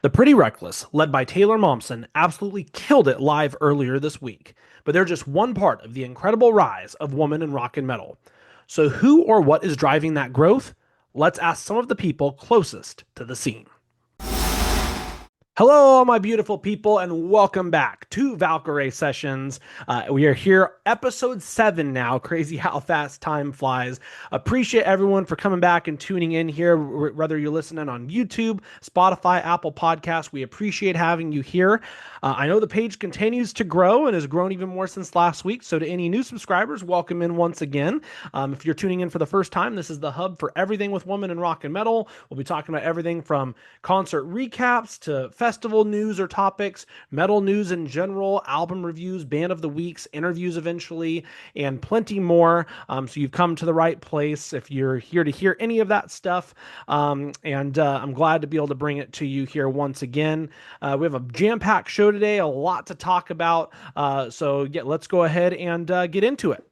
The Pretty Reckless, led by Taylor Momsen, absolutely killed it live earlier this week, but they're just one part of the incredible rise of women in rock and metal. So, who or what is driving that growth? Let's ask some of the people closest to the scene. Hello, my beautiful people, and welcome back to Valkyrie Sessions. We are here, episode 7 now. Crazy how fast time flies. Appreciate everyone for coming back and tuning in here, whether you're listening on YouTube, Spotify, Apple Podcasts. We appreciate having you here. I know the page continues to grow and has grown even more since last week. So, to any new subscribers, welcome in once again. If you're tuning in for the first time, this is the hub for everything with women in rock and metal. We'll be talking about everything from concert recaps to festival news or topics, metal news in general, album reviews, band of the weeks, interviews eventually, and plenty more. So you've come to the right place if you're here to hear any of that stuff. And I'm glad to be able to bring it to you here once again. We have a jam-packed show today, a lot to talk about. So yeah, let's go ahead and get into it.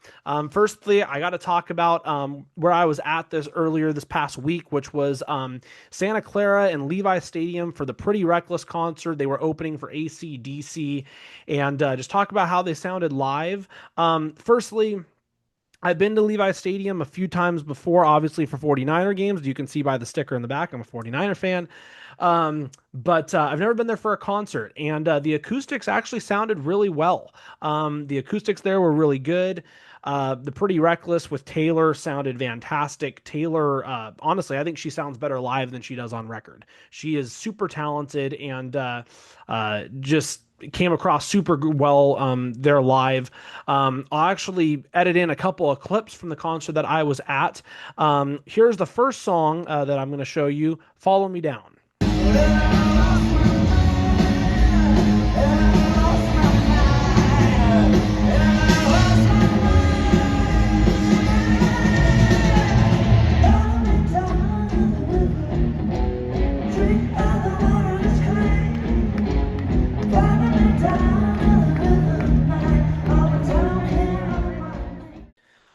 Firstly, I got to talk about where I was at this past week, which was Santa Clara and Levi Stadium for the Pretty Reckless concert. They were opening for AC/DC, and just talk about how they sounded live. Firstly, I've been to Levi Stadium a few times before, obviously for 49er games. You can see by the sticker in the back, I'm a 49er fan. But I've never been there for a concert, and the acoustics actually sounded really well. The acoustics there were really good. The Pretty Reckless with Taylor sounded fantastic. Taylor, honestly, I think she sounds better live than she does on record. She is super talented and just came across super well there live. I'll actually edit in a couple of clips from the concert that I was at. Here's the first song that I'm going to show you, Follow Me Down.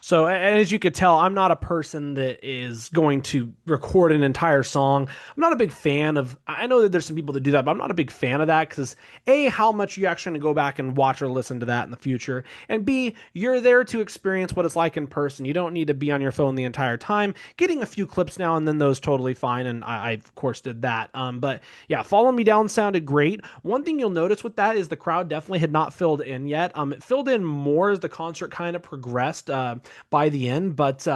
So, as you could tell, I'm not a person that is going to record an entire song. I'm not a big fan of, I know that there's some people that do that, but I'm not a big fan of that because A, how much you actually going to go back and watch or listen to that in the future, and B, you're there to experience what it's like in person. You don't need to be on your phone the entire time. Getting a few clips now and then, those totally fine, and I of course did that. But yeah, Follow Me Down sounded great. One thing you'll notice with that is the crowd definitely had not filled in yet. It filled in more as the concert kind of progressed. By the end, but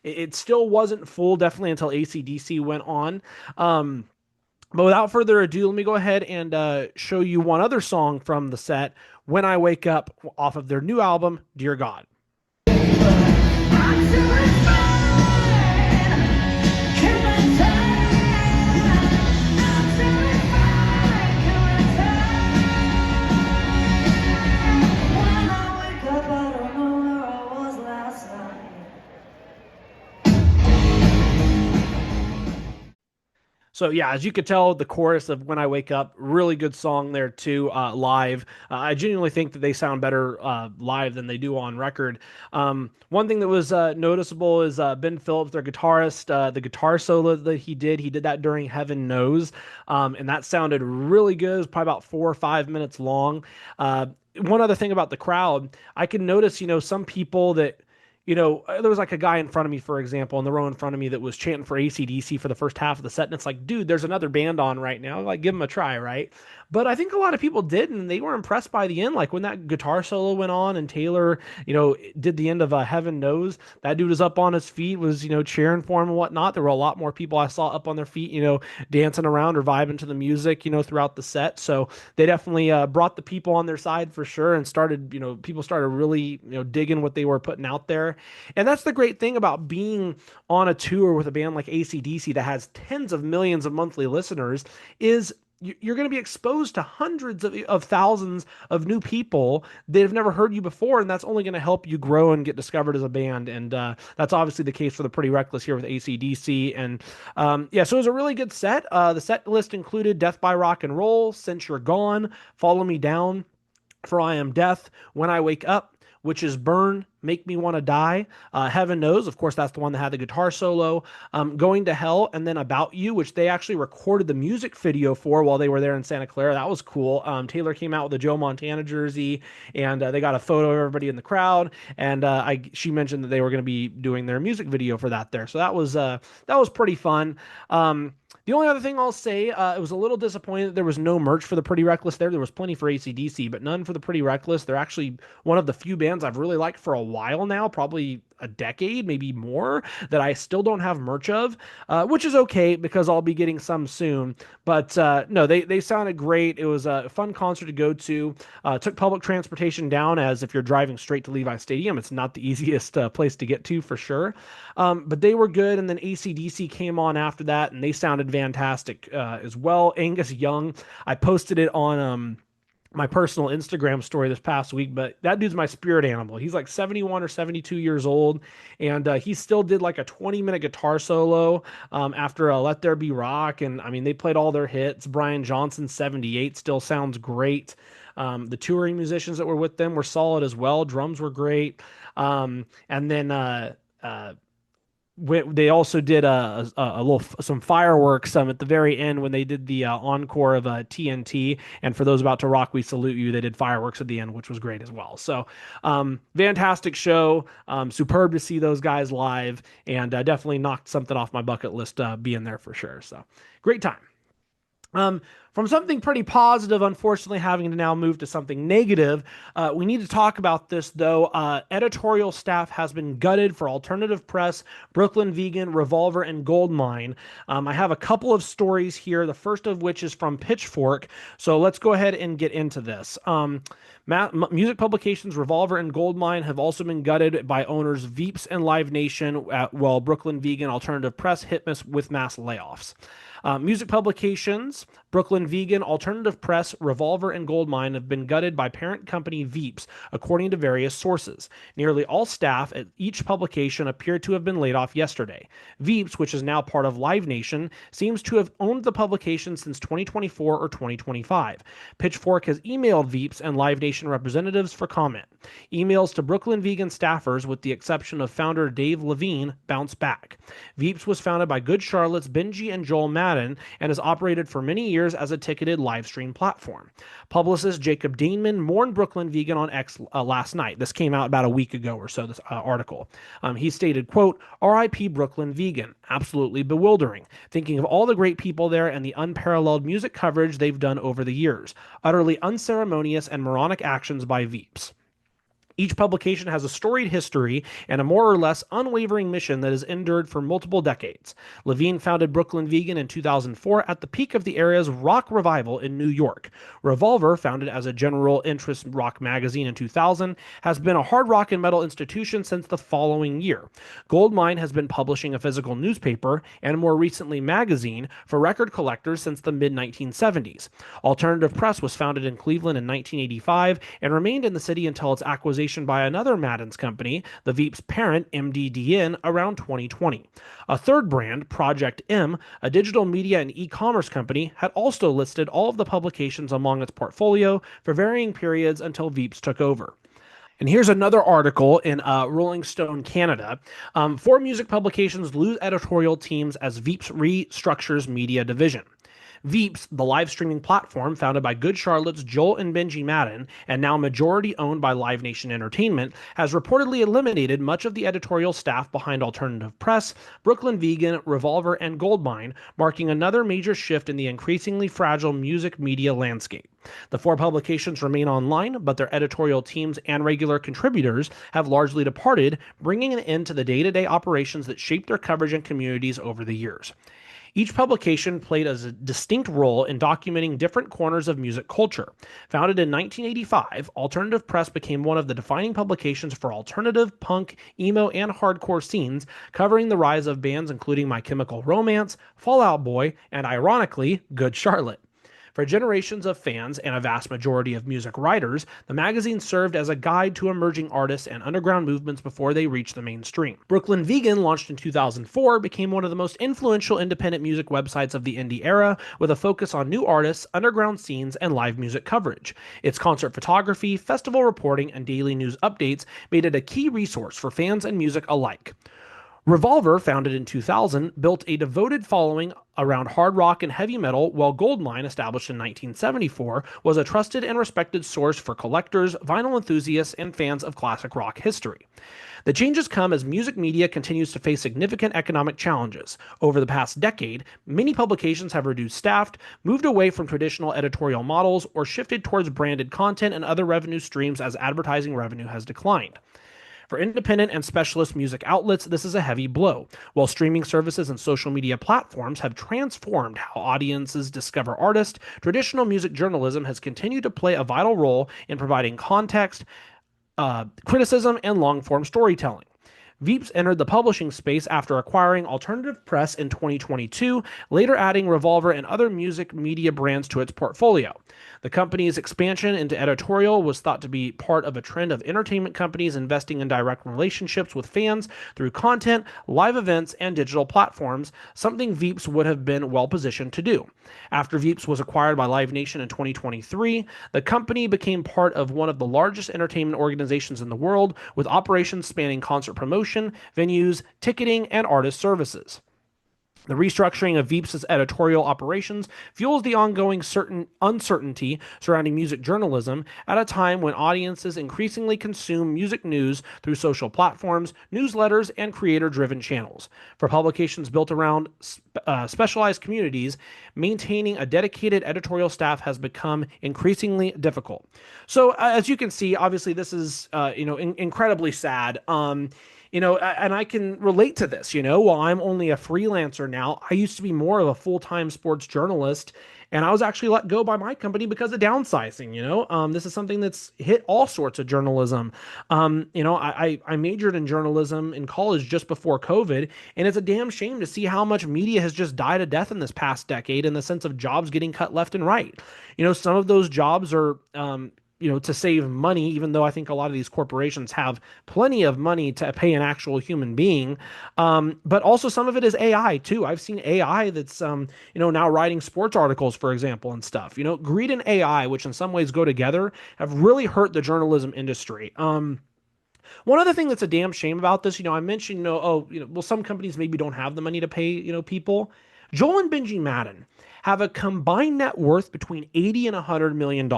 it still wasn't full, definitely until AC/DC went on. But without further ado, let me go ahead and show you one other song from the set, When I Wake Up, off of their new album, Dear God. So yeah, as you could tell, the chorus of "When I Wake Up," really good song there too, live. I genuinely think that they sound better live than they do on record. One thing that was noticeable is Ben Phillips, their guitarist, the guitar solo that he did that during Heaven Knows, and that sounded really good. It was probably about 4 or 5 minutes long. One other thing about the crowd, I can notice, some people that there was like a guy in front of me, for example, in the row in front of me that was chanting for AC/DC for the first half of the set. And it's like, dude, there's another band on right now. Like, give them a try, right? But I think a lot of people did, and they were impressed by the end. Like when that guitar solo went on and Taylor, did the end of Heaven Knows, that dude was up on his feet, was, cheering for him and whatnot. There were a lot more people I saw up on their feet, dancing around or vibing to the music, throughout the set. So they definitely brought the people on their side for sure and started, people started really, digging what they were putting out there. And that's the great thing about being on a tour with a band like AC/DC that has tens of millions of monthly listeners is you're going to be exposed to hundreds of thousands of new people that have never heard you before, and that's only going to help you grow and get discovered as a band. And that's obviously the case for the Pretty Reckless here with AC/DC. And yeah, so it was a really good set. The set list included Death by Rock and Roll, Since You're Gone, Follow Me Down, For I Am Death, When I Wake Up, Which Is Burn, Make Me Wanna Die, Heaven Knows, of course, that's the one that had the guitar solo, Going to Hell, and then About You, which they actually recorded the music video for while they were there in Santa Clara. That was cool. Taylor came out with a Joe Montana jersey, and they got a photo of everybody in the crowd. And she mentioned that they were going to be doing their music video for that there. So that was pretty fun. The only other thing I'll say, it was a little disappointing that there was no merch for the Pretty Reckless there. There was plenty for AC/DC, but none for the Pretty Reckless. They're actually one of the few bands I've really liked for a while now, probably a decade, maybe more, that I still don't have merch of, which is okay because I'll be getting some soon. But no, they sounded great. It was a fun concert to go to. Took public transportation down, as if you're driving straight to Levi Stadium, it's not the easiest place to get to for sure. But they were good. And then AC/DC came on after that, and they sounded fantastic as well. Angus Young, I posted it on my personal Instagram story this past week, but that dude's my spirit animal. He's like 71 or 72 years old, and he still did like a 20-minute guitar solo after Let There Be Rock. And I mean, they played all their hits. Brian Johnson, 78, still sounds great. The touring musicians that were with them were solid as well. Drums were great. And then they also did a little some fireworks at the very end when they did the encore of TNT. And for those about to rock, we salute you. They did fireworks at the end, which was great as well. So fantastic show. Superb to see those guys live, and definitely knocked something off my bucket list being there for sure. So great time. From something pretty positive, unfortunately, having to now move to something negative, we need to talk about this, though. Editorial staff has been gutted for Alternative Press, Brooklyn Vegan, Revolver, and Goldmine. I have a couple of stories here, the first of which is from Pitchfork. So let's go ahead and get into this. Music publications Revolver and Goldmine have also been gutted by owners Veeps and Live Nation, while Brooklyn Vegan Alternative Press hit with mass layoffs. Music publications, Brooklyn Vegan, Alternative Press, Revolver, and Goldmine have been gutted by parent company Veeps, according to various sources. Nearly all staff at each publication appear to have been laid off yesterday. Veeps, which is now part of Live Nation, seems to have owned the publication since 2024 or 2025. Pitchfork has emailed Veeps and Live Nation representatives for comment. Emails to Brooklyn Vegan staffers, with the exception of founder Dave Levine, bounced back. Veeps was founded by Good Charlotte's Benji and Joel Madden and has operated for many years as a ticketed live stream platform. Publicist Jacob Daneman mourned Brooklyn Vegan on X last night. This came out about a week ago or so, this article. He stated, quote, "R.I.P. Brooklyn Vegan. Absolutely bewildering. Thinking of all the great people there and the unparalleled music coverage they've done over the years. Utterly unceremonious and moronic actions by Veeps." Each publication has a storied history and a more or less unwavering mission that has endured for multiple decades. Levine founded Brooklyn Vegan in 2004 at the peak of the area's rock revival in New York. Revolver, founded as a general interest rock magazine in 2000, has been a hard rock and metal institution since the following year. Goldmine has been publishing a physical newspaper and more recently magazine for record collectors since the mid-1970s. Alternative Press was founded in Cleveland in 1985 and remained in the city until its acquisition by another Madden's company, the Veeps parent MDDN, around 2020. A third brand, Project M, a digital media and e-commerce company, had also listed all of the publications among its portfolio for varying periods until Veeps took over. And here's another article in Rolling Stone Canada. 4 music publications lose editorial teams as Veeps restructures media division. Veeps, the live streaming platform founded by Good Charlotte's Joel and Benji Madden and now majority owned by Live Nation Entertainment, has reportedly eliminated much of the editorial staff behind Alternative Press, Brooklyn Vegan, Revolver, and Goldmine, marking another major shift in the increasingly fragile music media landscape. The 4 publications remain online, but their editorial teams and regular contributors have largely departed, bringing an end to the day-to-day operations that shaped their coverage and communities over the years. Each publication played a distinct role in documenting different corners of music culture. Founded in 1985, Alternative Press became one of the defining publications for alternative, punk, emo, and hardcore scenes, covering the rise of bands including My Chemical Romance, Fall Out Boy, and ironically, Good Charlotte. For generations of fans and a vast majority of music writers, the magazine served as a guide to emerging artists and underground movements before they reached the mainstream. Brooklyn Vegan, launched in 2004, became one of the most influential independent music websites of the indie era, with a focus on new artists, underground scenes, and live music coverage. Its concert photography, festival reporting, and daily news updates made it a key resource for fans and music alike. Revolver, founded in 2000, built a devoted following around hard rock and heavy metal, while Goldmine, established in 1974, was a trusted and respected source for collectors, vinyl enthusiasts, and fans of classic rock history. The changes come as music media continues to face significant economic challenges. Over the past decade, many publications have reduced staff, moved away from traditional editorial models, or shifted towards branded content and other revenue streams as advertising revenue has declined. For independent and specialist music outlets, this is a heavy blow. While streaming services and social media platforms have transformed how audiences discover artists, traditional music journalism has continued to play a vital role in providing context, criticism, and long-form storytelling. Veeps entered the publishing space after acquiring Alternative Press in 2022, later adding Revolver and other music media brands to its portfolio. The company's expansion into editorial was thought to be part of a trend of entertainment companies investing in direct relationships with fans through content, live events, and digital platforms, something Veeps would have been well positioned to do. After Veeps was acquired by Live Nation in 2023, the company became part of one of the largest entertainment organizations in the world, with operations spanning concert promotion, venues, ticketing, and artist services. The restructuring of Veeps' editorial operations fuels the ongoing uncertainty surrounding music journalism at a time when audiences increasingly consume music news through social platforms, newsletters, and creator-driven channels. For publications built around specialized communities, maintaining a dedicated editorial staff has become increasingly difficult. So, as you can see, obviously this is incredibly sad. And I can relate to this, while I'm only a freelancer now, I used to be more of a full-time sports journalist, and I was actually let go by my company because of downsizing. This is something that's hit all sorts of journalism. I majored in journalism in college just before COVID, and it's a damn shame to see how much media has just died a death in this past decade in the sense of jobs getting cut left and right. Some of those jobs are, to save money, even though I think a lot of these corporations have plenty of money to pay an actual human being. But also some of it is AI too. I've seen AI that's, now writing sports articles, for example, and stuff. Greed and AI, which in some ways go together, have really hurt the journalism industry. One other thing that's a damn shame about this, I mentioned, some companies maybe don't have the money to pay, people. Joel and Benji Madden have a combined net worth between $80 and $100 million.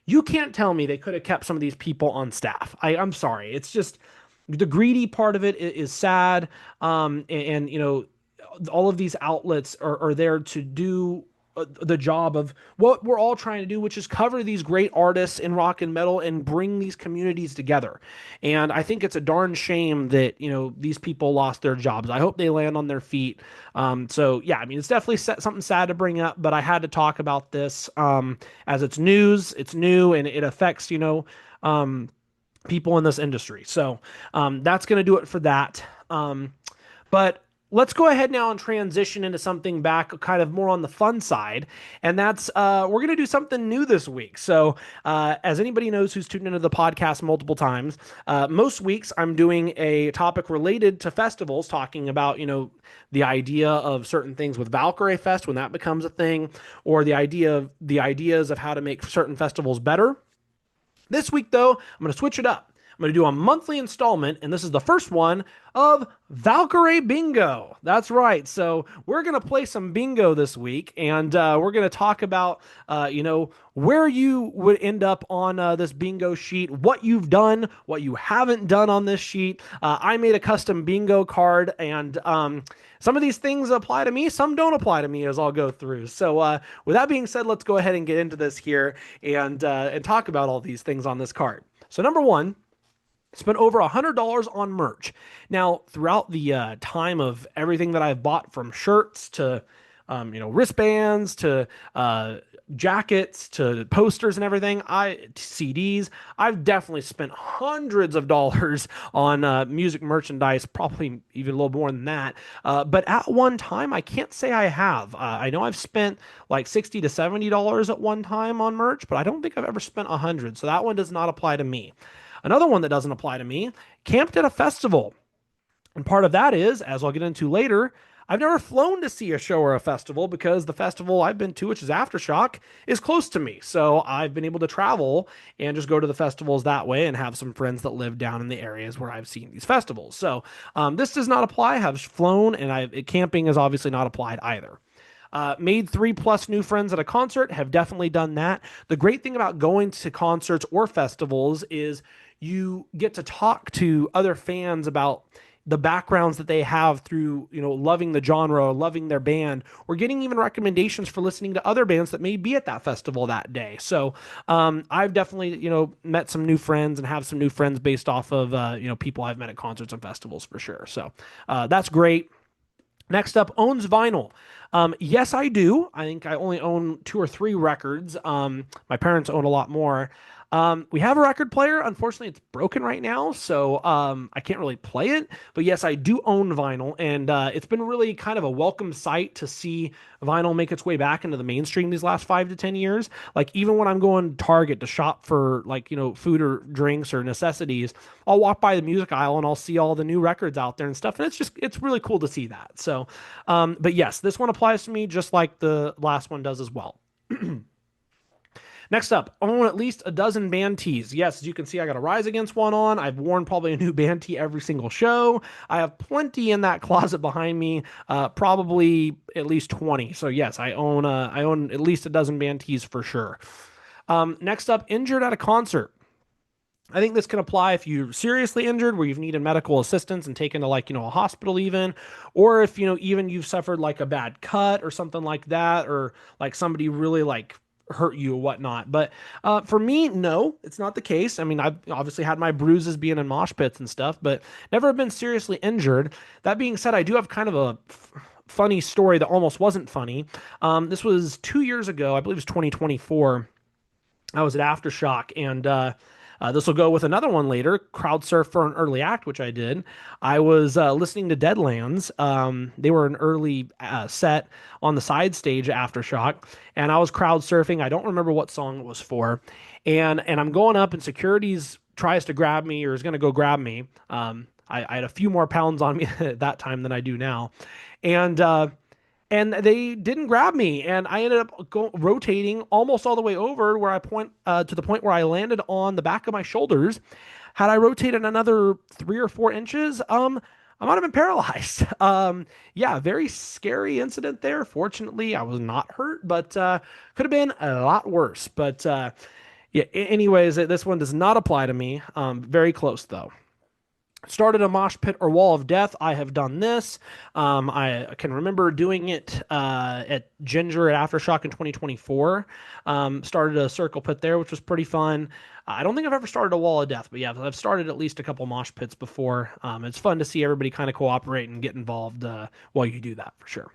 You can't tell me they could have kept some of these people on staff. I'm sorry. It's just the greedy part of it is sad. And all of these outlets are there to do the job of what we're all trying to do, which is cover these great artists in rock and metal and bring these communities together. And I think it's a darn shame that, these people lost their jobs. I hope they land on their feet. So yeah, it's definitely something sad to bring up, but I had to talk about this, as it's news, it's new, and it affects, people in this industry. So, that's going to do it for that. But let's go ahead now and transition into something back kind of more on the fun side. And that's, we're going to do something new this week. So, as anybody knows who's tuned into the podcast multiple times, most weeks I'm doing a topic related to festivals, talking about, the idea of certain things with Valkyrie Fest when that becomes a thing, or the ideas of how to make certain festivals better. This week, though, I'm going to switch it up. I'm going to do a monthly installment, and this is the first one of Valkyrie Bingo. That's right. So we're going to play some bingo this week, and we're going to talk about, where you would end up on this bingo sheet, what you've done, what you haven't done on this sheet. I made a custom bingo card, and some of these things apply to me, some don't apply to me, as I'll go through. So with that being said, let's go ahead and get into this here and talk about all these things on this card. So number one, spent over $100 on merch. Now, throughout the time of everything that I've bought, from shirts to, wristbands to jackets to posters and everything, CDs. I've definitely spent hundreds of dollars on music merchandise, probably even a little more than that. But at one time, I can't say I have. I know I've spent like $60 to $70 at one time on merch, but I don't think I've ever spent 100. So that one does not apply to me. Another one that doesn't apply to me, camped at a festival. And part of that is, as I'll get into later, I've never flown to see a show or a festival because the festival I've been to, which is Aftershock, is close to me. So I've been able to travel and just go to the festivals that way and have some friends that live down in the areas where I've seen these festivals. So this does not apply. I have flown, and camping is obviously not applied either. Made 3+ new friends at a concert, have definitely done that. The great thing about going to concerts or festivals is you get to talk to other fans about the backgrounds that they have through, loving the genre, loving their band, or getting even recommendations for listening to other bands that may be at that festival that day. So I've definitely, met some new friends and have some new friends based off of, people I've met at concerts and festivals for sure. So that's great. Next up, owns vinyl. Yes, I do. I think I only own 2 or 3 records. My parents own a lot more. We have a record player. Unfortunately, it's broken right now, so I can't really play it. But yes, I do own vinyl, and it's been really kind of a welcome sight to see vinyl make its way back into the mainstream these last 5 to 10 years. Like even when I'm going to Target to shop for food or drinks or necessities, I'll walk by the music aisle and I'll see all the new records out there and stuff, and it's really cool to see that. So, but yes, this one applies to me just like the last one does as well. Next up, own at least a dozen band tees. Yes, as you can see, I got a Rise Against one on. I've worn probably a new band tee every single show. I have plenty in that closet behind me, probably at least 20. So yes, I own at least a dozen band tees for sure. Next up, injured at a concert. I think this can apply if you're seriously injured, where you've needed medical assistance and taken to a hospital even, or if even you've suffered like a bad cut or something like that, or like somebody really hurt you or whatnot. But for me, no, it's not the case. I mean, I've obviously had my bruises being in mosh pits and stuff, but never been seriously injured. That being said, I do have kind of a funny story that almost wasn't funny. This was 2 years ago. I believe it was 2024. I was at Aftershock, and this will go with another one later, crowd surf for an early act, which I did. I was listening to Deadlands. They were an early set on the side stage at Aftershock, and I was crowd surfing. I don't remember what song it was for. And I'm going up, and security's tries to grab me, or is going to go grab me. I had a few more pounds on me at that time than I do now. And they didn't grab me, and I ended up rotating almost all the way over where I point to the point where I landed on the back of my shoulders. Had I rotated another 3 or 4 inches, I might have been paralyzed. Yeah, very scary incident there. Fortunately, I was not hurt, but could have been a lot worse. But yeah, anyways, this one does not apply to me. Very close though. Started a mosh pit or wall of death. I have done this. I can remember doing it at Ginger at Aftershock in 2024. Started a circle pit there, which was pretty fun. I don't think I've ever started a wall of death, but yeah, I've started at least a couple mosh pits before. It's fun to see everybody kind of cooperate and get involved while you do that for sure.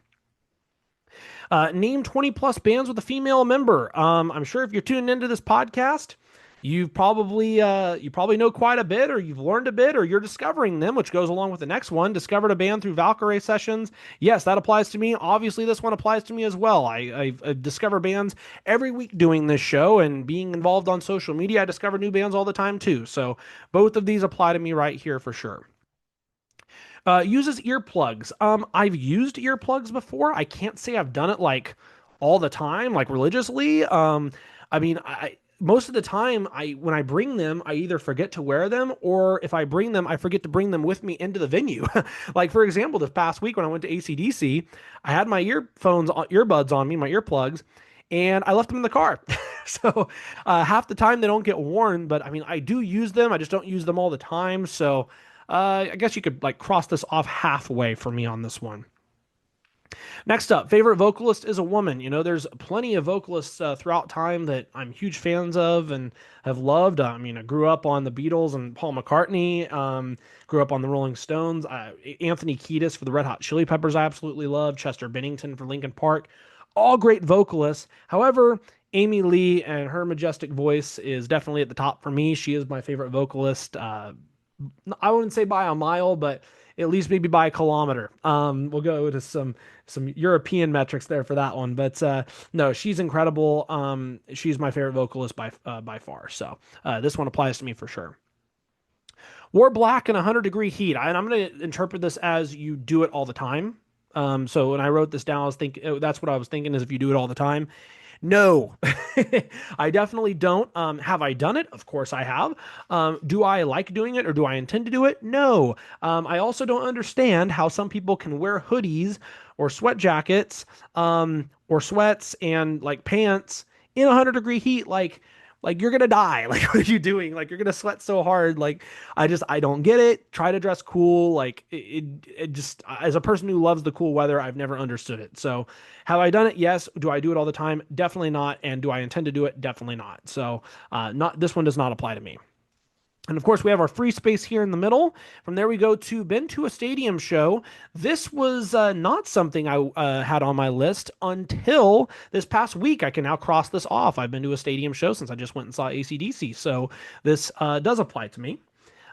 Name 20+ bands with a female member. I'm sure if you're tuning into this podcast, you probably know quite a bit, or you've learned a bit, or you're discovering them, which goes along with the next one. Discovered a band through Valkyrie sessions. Yes, that applies to me. Obviously, this one applies to me as well. I discover bands every week doing this show, and being involved on social media, I discover new bands all the time too. So both of these apply to me right here for sure. Uses earplugs. I've used earplugs before. I can't say I've done it all the time, religiously. I mean, most of the time, when I bring them, I either forget to wear them, or if I bring them, I forget to bring them with me into the venue. For example, this past week when I went to AC/DC, I had my earbuds on me, my earplugs, and I left them in the car. So half the time they don't get worn, but I mean, I do use them. I just don't use them all the time. So I guess you could cross this off halfway for me on this one. Next up, favorite vocalist is a woman. There's plenty of vocalists throughout time that I'm huge fans of and have loved. I mean, I grew up on the Beatles and Paul McCartney, grew up on the Rolling Stones. Anthony Kiedis for the Red Hot Chili Peppers I absolutely love. Chester Bennington for Linkin Park. All great vocalists. However, Amy Lee and her majestic voice is definitely at the top for me. She is my favorite vocalist. I wouldn't say by a mile, but at least maybe by a kilometer. We'll go to some European metrics there for that one, but no, she's incredible. She's my favorite vocalist by far. So this one applies to me for sure. Wore black in 100-degree heat. And I'm going to interpret this as you do it all the time. So when I wrote this down, I was thinking that's what I was thinking is if you do it all the time. No, I definitely don't. Have I done it? Of course I have. Do I like doing it or do I intend to do it? No. I also don't understand how some people can wear hoodies or sweat jackets, or sweats and like pants in 100-degree heat. Like you're gonna die. Like, what are you doing? Like, you're gonna sweat so hard. Like, I don't get it. Try to dress cool. Like, it just, as a person who loves the cool weather, I've never understood it. So, have I done it? Yes. Do I do it all the time? Definitely not. And do I intend to do it? Definitely not. So, not this one does not apply to me. And of course, we have our free space here in the middle. From there, we go to been to a stadium show. This was not something I had on my list until this past week. I can now cross this off. I've been to a stadium show since I just went and saw AC/DC. So this does apply to me.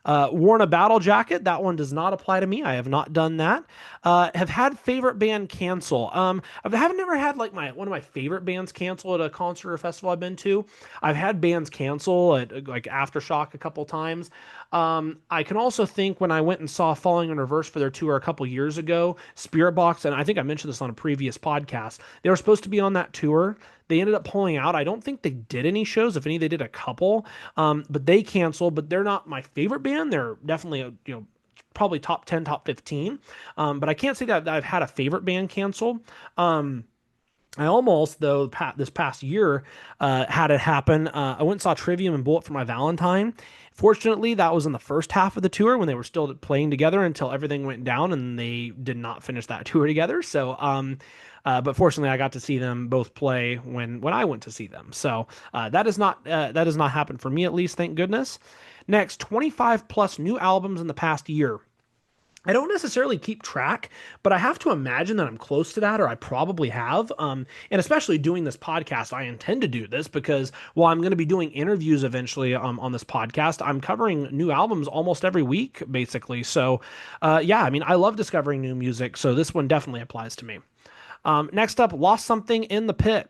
Worn a battle jacket. That one does not apply to me. I have not done that. Have had favorite band cancel. I haven't never had like one of my favorite bands cancel at a concert or festival I've been to. I've had bands cancel at like Aftershock a couple times. I can also think when I went and saw Falling in Reverse for their tour a couple years ago, Spirit Box, and I think I mentioned this on a previous podcast. They were supposed to be on that tour. They ended up pulling out. I don't think they did any shows. If any, they did a couple. But they canceled. But they're not my favorite band. They're definitely probably top 10, top 15. But I can't say that I've had a favorite band cancel. I almost, though, this past year had it happen. I went and saw Trivium and Bullet for my Valentine. Fortunately, that was in the first half of the tour when they were still playing together until everything went down and they did not finish that tour together. So, but fortunately, I got to see them both play when I went to see them. So that does not happen for me, at least, thank goodness. Next, 25 plus new albums in the past year. I don't necessarily keep track, but I have to imagine that I'm close to that, or I probably have. And especially doing this podcast, I intend to do this because while I'm going to be doing interviews eventually on this podcast, I'm covering new albums almost every week, basically. So, yeah, I mean, I love discovering new music, so this one definitely applies to me. Next up, lost something in the pit.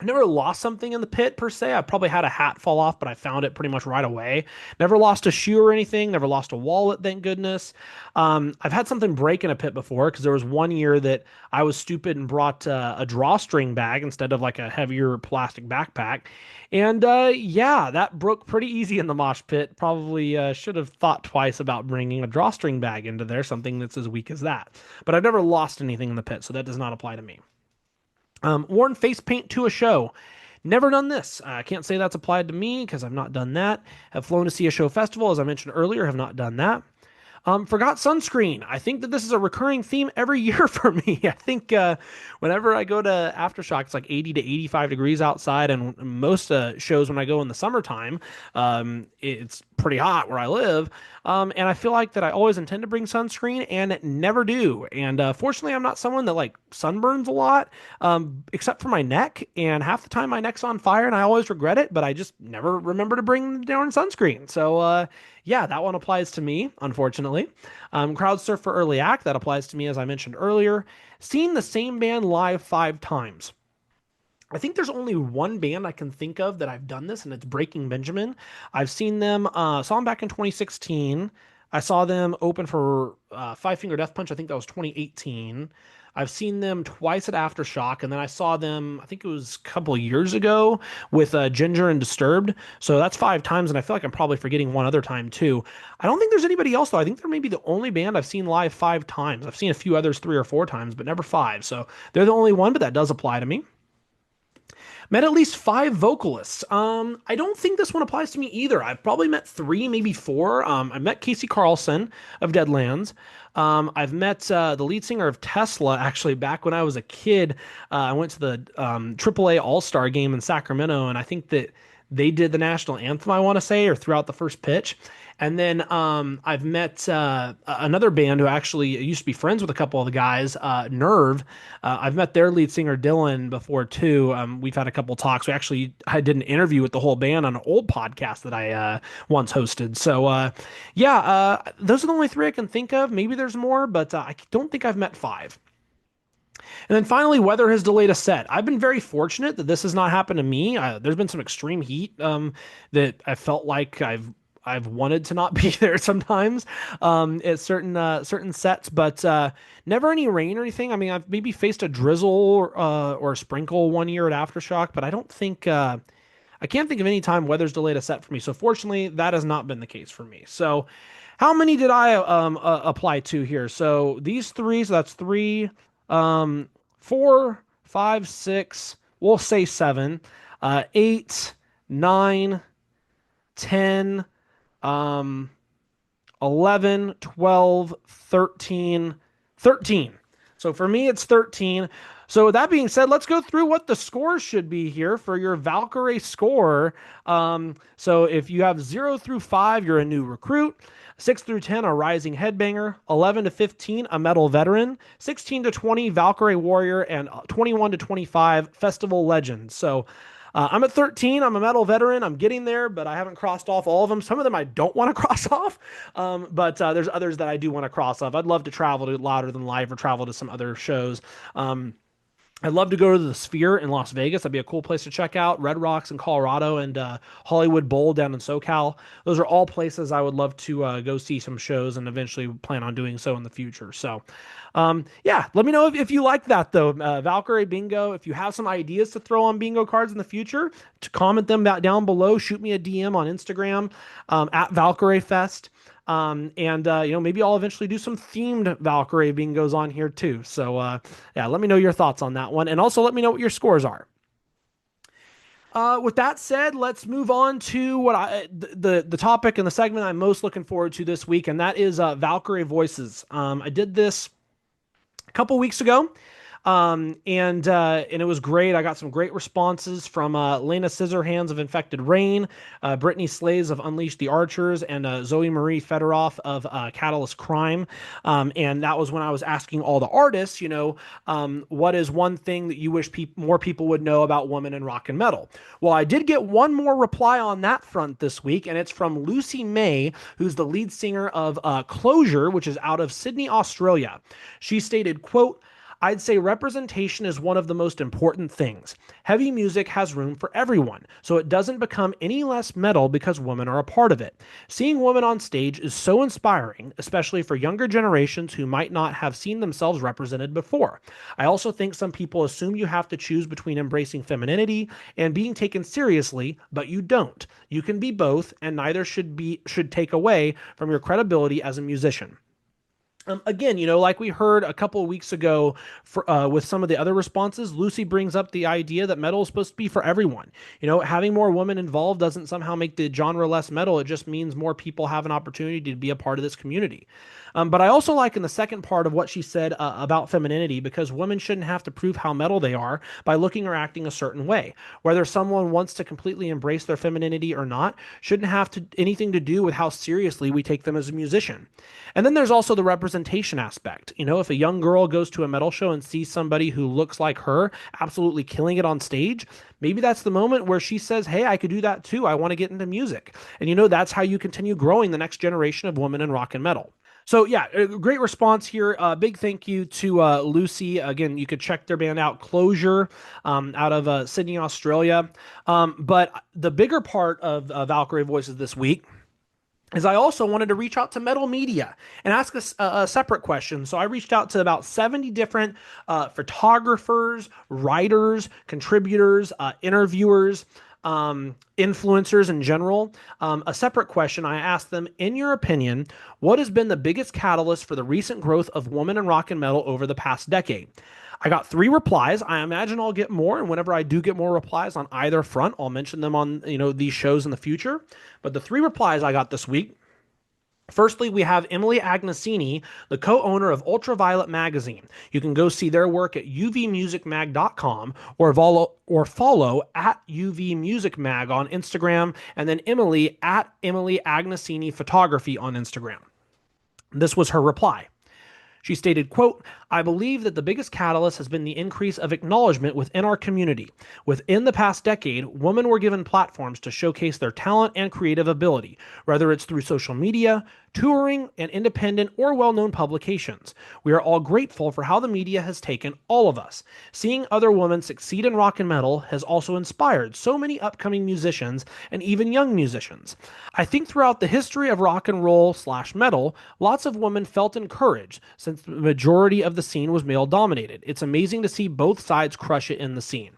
I never lost something in the pit per se. I probably had a hat fall off, but I found it pretty much right away. Never lost a shoe or anything. Never lost a wallet, thank goodness. I've had something break in a pit before because there was one year that I was stupid and brought a drawstring bag instead of like a heavier plastic backpack. And yeah, that broke pretty easy in the mosh pit. Probably should have thought twice about bringing a drawstring bag into there, something that's as weak as that. But I've never lost anything in the pit, so that does not apply to me. Worn face paint to a show. Never done this. I can't say that's applied to me because I've not done that. Have flown to see a show festival, as I mentioned earlier, have not done that. Forgot sunscreen. I think that this is a recurring theme every year for me. I think whenever I go to Aftershock, it's like 80 to 85 degrees outside, and most shows when I go in the summertime, it's pretty hot where I live. And I feel like that I always intend to bring sunscreen and never do. And fortunately, I'm not someone that like sunburns a lot, except for my neck. And half the time my neck's on fire and I always regret it, but I just never remember to bring down sunscreen. So yeah, that one applies to me, unfortunately. Crowd surf for early act. That applies to me, as I mentioned earlier. Seen the same band live 5 times. I think there's only one band I can think of that I've done this, and it's Breaking Benjamin. I've seen them, saw them back in 2016. I saw them open for Five Finger Death Punch. I think that was 2018. I've seen them twice at Aftershock, and then I saw them, I think it was a couple of years ago with Ginger and Disturbed. So that's 5 times, and I feel like I'm probably forgetting one other time too. I don't think there's anybody else, though. I think they're maybe the only band I've seen live 5 times. I've seen a few others 3 or 4 times, but never 5. So they're the only one, but that does apply to me. Met at least 5 vocalists. I don't think this one applies to me either. I've probably met 3, maybe 4. I met Casey Carlson of Deadlands. I've met the lead singer of Tesla, actually, back when I was a kid. I went to the AAA All-Star game in Sacramento, and I think that They did the national anthem, I want to say, or throughout the first pitch. And then I've met another band who actually used to be friends with a couple of the guys, Nerve. I've met their lead singer Dylan before too. We've had a couple talks. I did an interview with the whole band on an old podcast that I once hosted. So yeah, those are the only three I can think of. Maybe there's more, but I don't think I've met five. And then finally, weather has delayed a set. I've been very fortunate that this has not happened to me. There's been some extreme heat that I felt like I've wanted to not be there sometimes at certain sets, but never any rain or anything. I mean, I've maybe faced a drizzle or a sprinkle one year at Aftershock, but I don't think I can't think of any time weather's delayed a set for me. So fortunately, that has not been the case for me. So how many did I apply to here? So these three, so that's three, 4, 5, 6, we'll say seven, 8, 9, 10, 11, 12, 13, 13. So for me, it's 13. So with that being said, let's go through what the scores should be here for your Valkyrie score. So if you have 0 through 5, you're a new recruit. 6 through 10, a rising headbanger. 11 to 15, a metal veteran. 16 to 20, Valkyrie warrior. And 21 to 25, festival legend. So I'm at 13. I'm a metal veteran. I'm getting there, but I haven't crossed off all of them. Some of them I don't want to cross off, but there's others that I do want to cross off. I'd love to travel to Louder Than Live or travel to some other shows. I'd love to go to the Sphere in Las Vegas. That'd be a cool place to check out. Red Rocks in Colorado and Hollywood Bowl down in SoCal. Those are all places I would love to go see some shows and eventually plan on doing so in the future. So, yeah, let me know if you like that, though. Valkyrie Bingo, if you have some ideas to throw on bingo cards in the future, to comment them down below. Shoot me a DM on Instagram at Valkyrie Fest. Maybe I'll eventually do some themed Valkyrie bingos on here too. So, yeah, let me know your thoughts on that one. And also let me know what your scores are. With that said, let's move on to the topic and the segment I'm most looking forward to this week. And that is, Valkyrie Voices. I did this a couple weeks ago. And it was great. I got some great responses from Lena Scissorhands of Infected Rain, Brittany Slays of Unleash the Archers, and Zoe Marie Fedorov of Catalyst Crime. And that was when I was asking all the artists, what is one thing that you wish more people would know about women in rock and metal? Well, I did get one more reply on that front this week, and it's from Lucy May, who's the lead singer of Closure, which is out of Sydney, Australia. She stated, quote, "I'd say representation is one of the most important things. Heavy music has room for everyone, so it doesn't become any less metal because women are a part of it. Seeing women on stage is so inspiring, especially for younger generations who might not have seen themselves represented before. I also think some people assume you have to choose between embracing femininity and being taken seriously, but you don't. You can be both, and neither should take away from your credibility as a musician." Again, like we heard a couple of weeks ago with some of the other responses, Lucy brings up the idea that metal is supposed to be for everyone. Having more women involved doesn't somehow make the genre less metal. It just means more people have an opportunity to be a part of this community. But I also like in the second part of what she said about femininity, because women shouldn't have to prove how metal they are by looking or acting a certain way. Whether someone wants to completely embrace their femininity or not shouldn't have anything to do with how seriously we take them as a musician. And then there's also the representation aspect. If a young girl goes to a metal show and sees somebody who looks like her absolutely killing it on stage, maybe that's the moment where she says, hey, I could do that too. I want to get into music. And that's how you continue growing the next generation of women in rock and metal. So yeah, a great response here. Big thank you to Lucy. Again, you could check their band out, Closure, out of Sydney, Australia. But the bigger part of Valkyrie Voices this week is I also wanted to reach out to metal media and ask a separate question. So I reached out to about 70 different photographers, writers, contributors, interviewers, influencers in general. A separate question, I asked them, in your opinion, what has been the biggest catalyst for the recent growth of women in rock and metal over the past decade? I got 3 replies. I imagine I'll get more, and whenever I do get more replies on either front, I'll mention them on these shows in the future. But the 3 replies I got this week Firstly, we have Emily Agnesini, the co-owner of Ultraviolet Magazine. You can go see their work at uvmusicmag.com or follow at uvmusicmag on Instagram, and then Emily at Emily Agnesini Photography on Instagram. This was her reply. She stated, quote, I believe that the biggest catalyst has been the increase of acknowledgement within our community. Within the past decade, women were given platforms to showcase their talent and creative ability, whether it's through social media, touring, and independent or well-known publications. We are all grateful for how the media has taken all of us. Seeing other women succeed in rock and metal has also inspired so many upcoming musicians and even young musicians. I think throughout the history of rock and roll slash metal, lots of women felt encouraged since the majority of the scene was male dominated. It's amazing to see both sides crush it in the scene.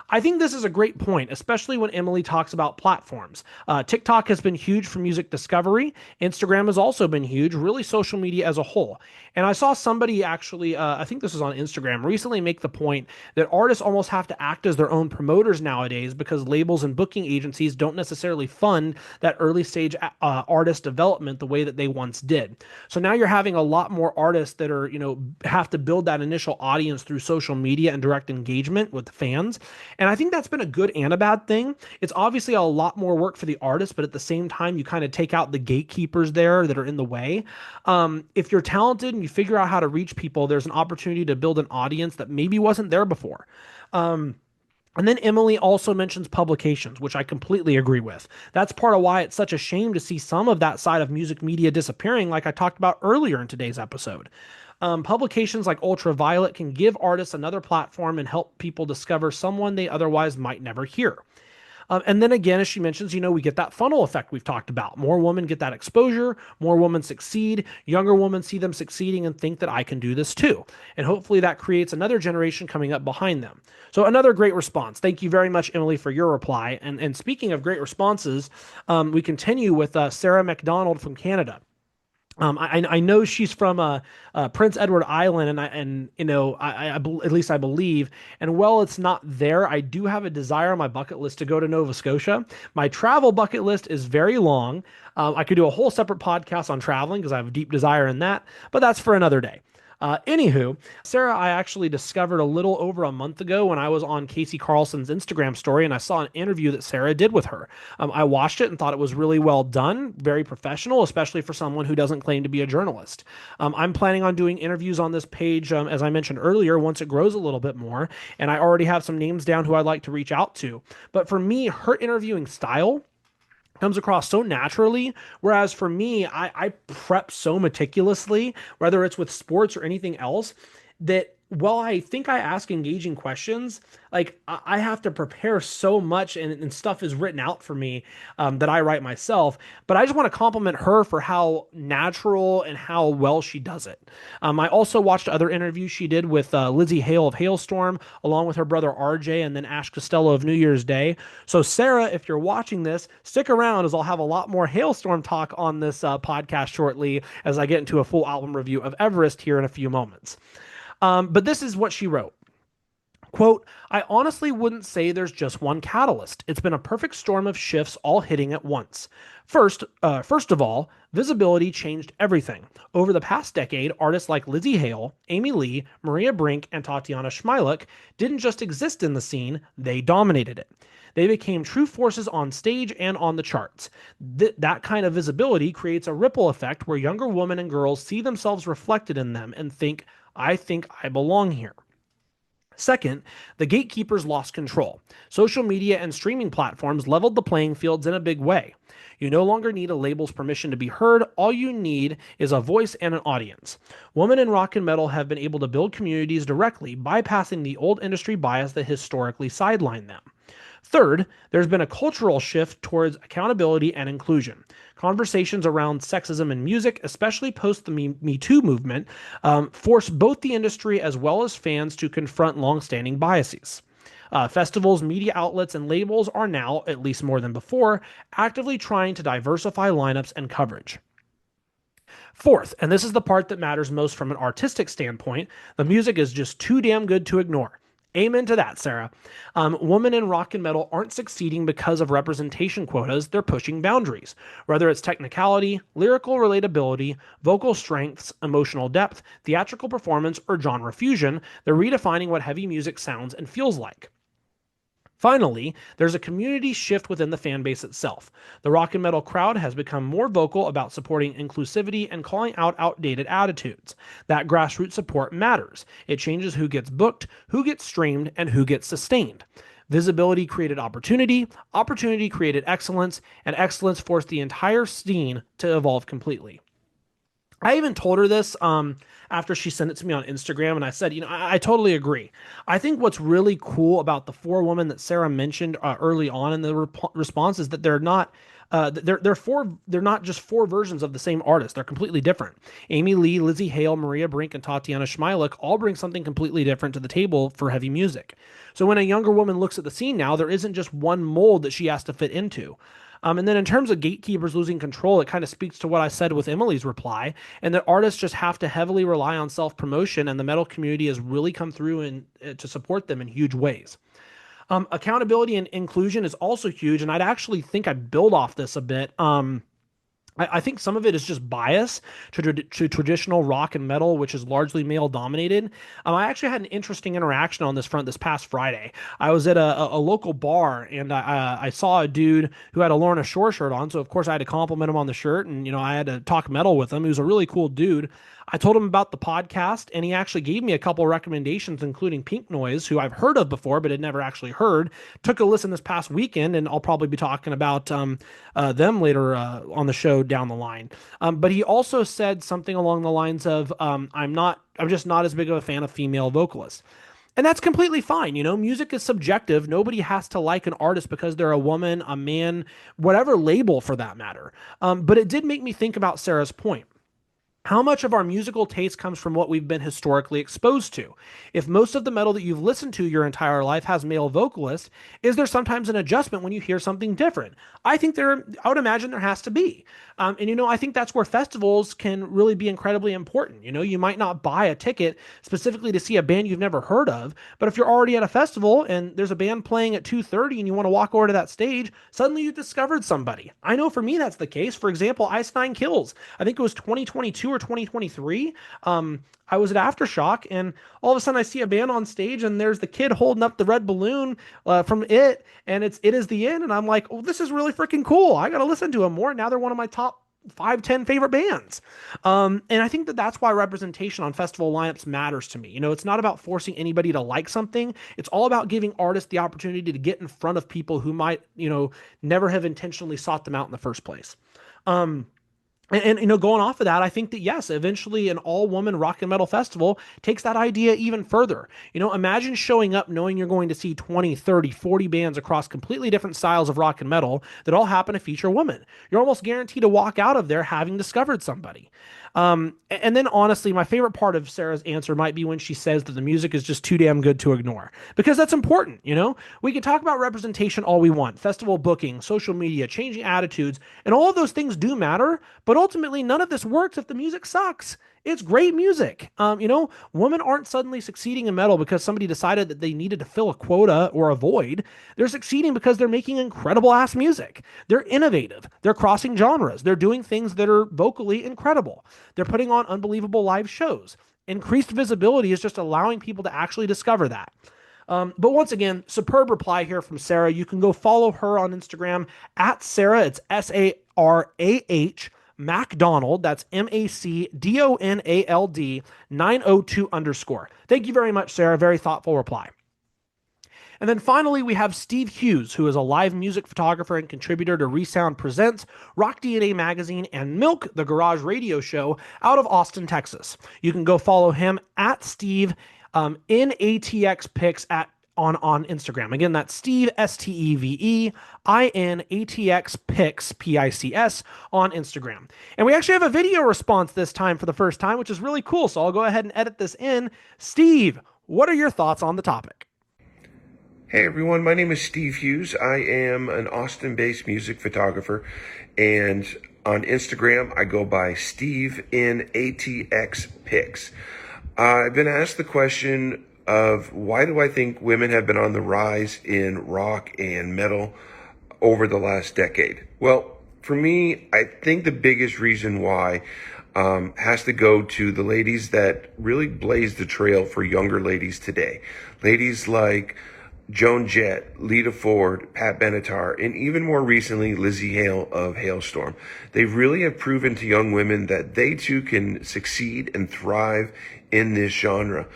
I think this is a great point, especially when Emily talks about platforms. TikTok has been huge for music discovery. Instagram has also been huge, really social media as a whole. And I saw somebody actually, I think this was on Instagram, recently make the point that artists almost have to act as their own promoters nowadays because labels and booking agencies don't necessarily fund that early stage artist development the way that they once did. So now you're having a lot more artists that are, have to build that initial audience through social media and direct engagement with the fans. And I think that's been a good and a bad thing. It's obviously a lot more work for the artist, but at the same time, you kind of take out the gatekeepers there that are in the way. If you're talented and you figure out how to reach people, there's an opportunity to build an audience that maybe wasn't there before. And then Emily also mentions publications, which I completely agree with. That's part of why it's such a shame to see some of that side of music media disappearing, like I talked about earlier in today's episode. Publications like Ultraviolet can give artists another platform and help people discover someone they otherwise might never hear. And then again, as she mentions, we get that funnel effect we've talked about. More women get that exposure, more women succeed, younger women see them succeeding and think that I can do this too. And hopefully that creates another generation coming up behind them. So another great response. Thank you very much, Emily, for your reply. And speaking of great responses, we continue with Sarah McDonald from Canada. I know she's from Prince Edward Island, at least I believe. And while it's not there, I do have a desire on my bucket list to go to Nova Scotia. My travel bucket list is very long. I could do a whole separate podcast on traveling because I have a deep desire in that, but that's for another day. Anywho, Sarah, I actually discovered a little over a month ago when I was on Casey Carlson's Instagram story and I saw an interview that Sarah did with her. I watched it and thought it was really well done, very professional, especially for someone who doesn't claim to be a journalist. I'm planning on doing interviews on this page, as I mentioned earlier, once it grows a little bit more, and I already have some names down who I'd like to reach out to. But for me, her interviewing style comes across so naturally. Whereas for me, I prep so meticulously, whether it's with sports or anything else, that while I think I ask engaging questions, like I have to prepare so much and stuff is written out for me that I write myself. But I just want to compliment her for how natural and how well she does it. I also watched other interviews she did with Lizzie Hale of Halestorm, along with her brother RJ, and then Ash Costello of New Year's Day. So Sarah, if you're watching this, stick around as I'll have a lot more Halestorm talk on this podcast shortly as I get into a full album review of Everest here in a few moments. But this is what she wrote. Quote, I honestly wouldn't say there's just one catalyst. It's been a perfect storm of shifts all hitting at once. First of all, visibility changed everything. Over the past decade, artists like Lizzie Hale, Amy Lee, Maria Brink, and Tatiana Schmilek didn't just exist in the scene, they dominated it. They became true forces on stage and on the charts. That kind of visibility creates a ripple effect where younger women and girls see themselves reflected in them and think I belong here. Second, the gatekeepers lost control. Social media and streaming platforms leveled the playing fields in a big way. You no longer need a label's permission to be heard. All you need is a voice and an audience. Women in rock and metal have been able to build communities directly, bypassing the old industry bias that historically sidelined them. Third, there's been a cultural shift towards accountability and inclusion. Conversations around sexism in music, especially post the Me Too movement, forced both the industry as well as fans to confront longstanding biases. Festivals, media outlets, and labels are now, at least more than before, actively trying to diversify lineups and coverage. Fourth, and this is the part that matters most from an artistic standpoint, the music is just too damn good to ignore. Amen to that, Sarah. Women in rock and metal aren't succeeding because of representation quotas. They're pushing boundaries. Whether it's technicality, lyrical relatability, vocal strengths, emotional depth, theatrical performance, or genre fusion, they're redefining what heavy music sounds and feels like. Finally, there's a community shift within the fan base itself. The rock and metal crowd has become more vocal about supporting inclusivity and calling out outdated attitudes. That grassroots support matters. It changes who gets booked, who gets streamed, and who gets sustained. Visibility created opportunity, opportunity created excellence, and excellence forced the entire scene to evolve completely. I even told her this after she sent it to me on Instagram, and I said, I totally agree. I think what's really cool about the four women that Sarah mentioned early on in the response is that they're not they're not just four versions of the same artist. They're completely different. Amy Lee, Lizzie Hale, Maria Brink, and Tatiana Schmeilich all bring something completely different to the table for heavy music. So when a younger woman looks at the scene now, there isn't just one mold that she has to fit into. And then in terms of gatekeepers losing control, it kind of speaks to what I said with Emily's reply, and that artists just have to heavily rely on self-promotion, and the metal community has really come through to support them in huge ways. Accountability and inclusion is also huge, and I'd actually think I'd build off this a bit. I think some of it is just bias to traditional rock and metal, which is largely male dominated. I actually had an interesting interaction on this front this past Friday. I was at a local bar, and I saw a dude who had a Lorna Shore shirt on. So of course I had to compliment him on the shirt, and I had to talk metal with him. He was a really cool dude. I told him about the podcast, and he actually gave me a couple of recommendations, including Pink Noise, who I've heard of before, but had never actually heard. Took a listen this past weekend, and I'll probably be talking about them later on the show down the line. But he also said something along the lines of, I'm just not as big of a fan of female vocalists. And that's completely fine. Music is subjective. Nobody has to like an artist because they're a woman, a man, whatever label for that matter. But it did make me think about Sarah's point. How much of our musical taste comes from what we've been historically exposed to? If most of the metal that you've listened to your entire life has male vocalists, is there sometimes an adjustment when you hear something different? I would imagine there has to be. And I think that's where festivals can really be incredibly important. You might not buy a ticket specifically to see a band you've never heard of, but if you're already at a festival and there's a band playing at 2:30 and you want to walk over to that stage, suddenly you discovered somebody. I know for me that's the case. For example, Ice Nine Kills. I think it was 2022 or 2023. I was at Aftershock, and all of a sudden I see a band on stage, and there's the kid holding up the red balloon from It, and It Is the End, and I'm like, oh, this is really freaking cool. I got to listen to them more. Now they're one of my top 5-10 favorite bands. And I think that's why representation on festival lineups matters to me. It's not about forcing anybody to like something. It's all about giving artists the opportunity to get in front of people who might, never have intentionally sought them out in the first place. And going off of that, I think that yes, eventually an all-woman rock and metal festival takes that idea even further. Imagine showing up knowing you're going to see 20, 30, 40 bands across completely different styles of rock and metal that all happen to feature women. You're almost guaranteed to walk out of there having discovered somebody. And then honestly, my favorite part of Sarah's answer might be when she says that the music is just too damn good to ignore, because that's important. We can talk about representation all we want, festival booking, social media, changing attitudes, and all of those things do matter, but ultimately none of this works if the music sucks. It's great music. Women aren't suddenly succeeding in metal because somebody decided that they needed to fill a quota or a void. They're succeeding because they're making incredible ass music. They're innovative. They're crossing genres. They're doing things that are vocally incredible. They're putting on unbelievable live shows. Increased visibility is just allowing people to actually discover that. But once again, superb reply here from Sarah. You can go follow her on Instagram at Sarah. It's SARAH MacDonald. That's MacDonald 902_. Thank you very much, Sarah. Very thoughtful reply. And then finally, we have Steve Hughes, who is a live music photographer and contributor to Resound Presents, Rock DNA Magazine, and Milk, the Garage Radio Show, out of Austin, Texas. You can go follow him at Steve in ATX Pics on Instagram. Again, that's Steve, STEVE, INATX Pics, PICS, on Instagram. And we actually have a video response this time for the first time, which is really cool. So I'll go ahead and edit this in. Steve, what are your thoughts on the topic? Hey everyone, my name is Steve Hughes. I am an Austin-based music photographer, and on Instagram I go by Steve in ATX Pics. I've been asked the question of why do I think women have been on the rise in rock and metal over the last decade? Well, for me, I think the biggest reason why has to go to the ladies that really blazed the trail for younger ladies today. Ladies like Joan Jett, Lita Ford, Pat Benatar, and even more recently, Lizzie Hale of Halestorm. They really have proven to young women that they too can succeed and thrive in this genre.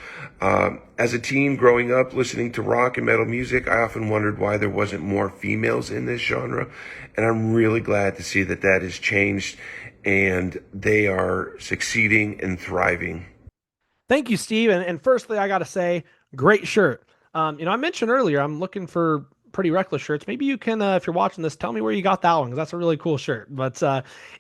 As a teen growing up listening to rock and metal music, I often wondered why there wasn't more females in this genre. And I'm really glad to see that that has changed and they are succeeding and thriving. Thank you, Steve. And firstly, I got to say, great shirt. I mentioned earlier I'm looking for pretty reckless shirts. Maybe you can, if you're watching this, tell me where you got that one because that's a really cool shirt. But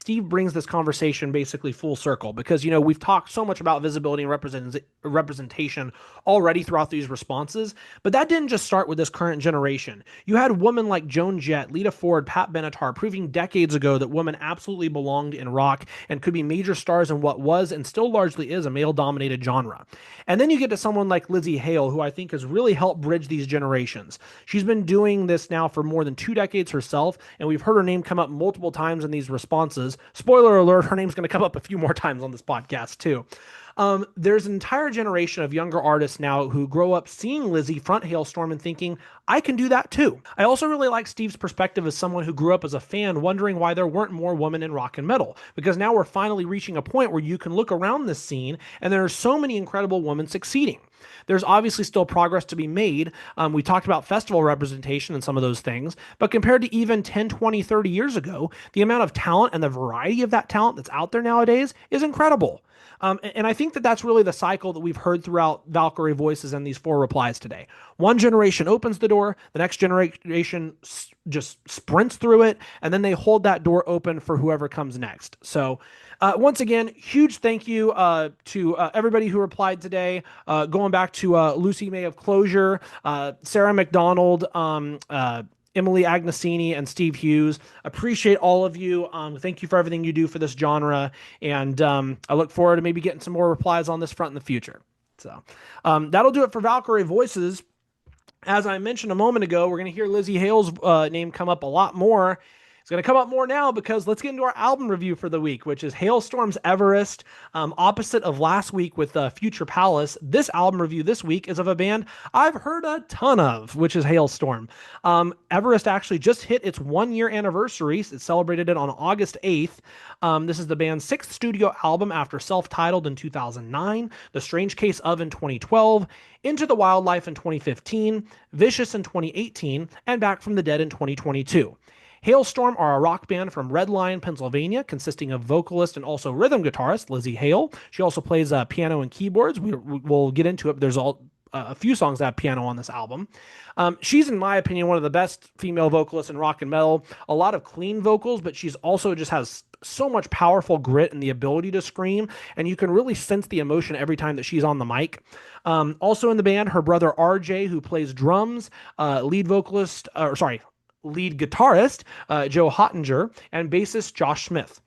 Steve brings this conversation basically full circle because we've talked so much about visibility and representation already throughout these responses, but that didn't just start with this current generation. You had women like Joan Jett, Lita Ford, Pat Benatar proving decades ago that women absolutely belonged in rock and could be major stars in what was and still largely is a male-dominated genre. And then you get to someone like Lizzie Hale, who I think has really helped bridge these generations. She's been doing this now for more than 2 decades herself, and we've heard her name come up multiple times in these responses. Spoiler alert, her name's going to come up a few more times on this podcast, too. There's an entire generation of younger artists now who grow up seeing Lizzie front Halestorm and thinking, I can do that too. I also really like Steve's perspective as someone who grew up as a fan wondering why there weren't more women in rock and metal, because now we're finally reaching a point where you can look around this scene and there are so many incredible women succeeding. There's obviously still progress to be made. We talked about festival representation and some of those things, but compared to even 10, 20, 30 years ago, the amount of talent and the variety of that talent that's out there nowadays is incredible. And I think that that's really the cycle that we've heard throughout Valkyrie Voices and these 4 replies today. One generation opens the door, the next generation just sprints through it, and then they hold that door open for whoever comes next. So once again, huge thank you to everybody who replied today. Going back to Lucy May of Closure, Sarah McDonald, Emily Agnesini, and Steve Hughes. Appreciate all of you. Thank you for everything you do for this genre. And I look forward to maybe getting some more replies on this front in the future. So that'll do it for Valkyrie Voices. As I mentioned a moment ago, we're going to hear Lizzie Hale's name come up a lot more. It's going to come up more now because let's get into our album review for the week, which is Halestorm's Everest. Opposite of last week with Future Palace, this album review this week is of a band I've heard a ton of, which is Halestorm. Everest actually just hit its 1-year anniversary. It celebrated it on August 8th. This is the band's 6th studio album after Self-Titled in 2009, The Strange Case of in 2012, Into the Wildlife in 2015, Vicious in 2018, and Back from the Dead in 2022. Halestorm are a rock band from Red Lion, Pennsylvania, consisting of vocalist and also rhythm guitarist Lizzie Hale. She also plays piano and keyboards. We'll get into it. There's a few songs that have piano on this album. She's, in my opinion, one of the best female vocalists in rock and metal. A lot of clean vocals, but she's also just has so much powerful grit and the ability to scream, and you can really sense the emotion every time that she's on the mic. Also in the band, her brother RJ, who plays drums, lead guitarist Joe Hottinger, and bassist Josh Smith.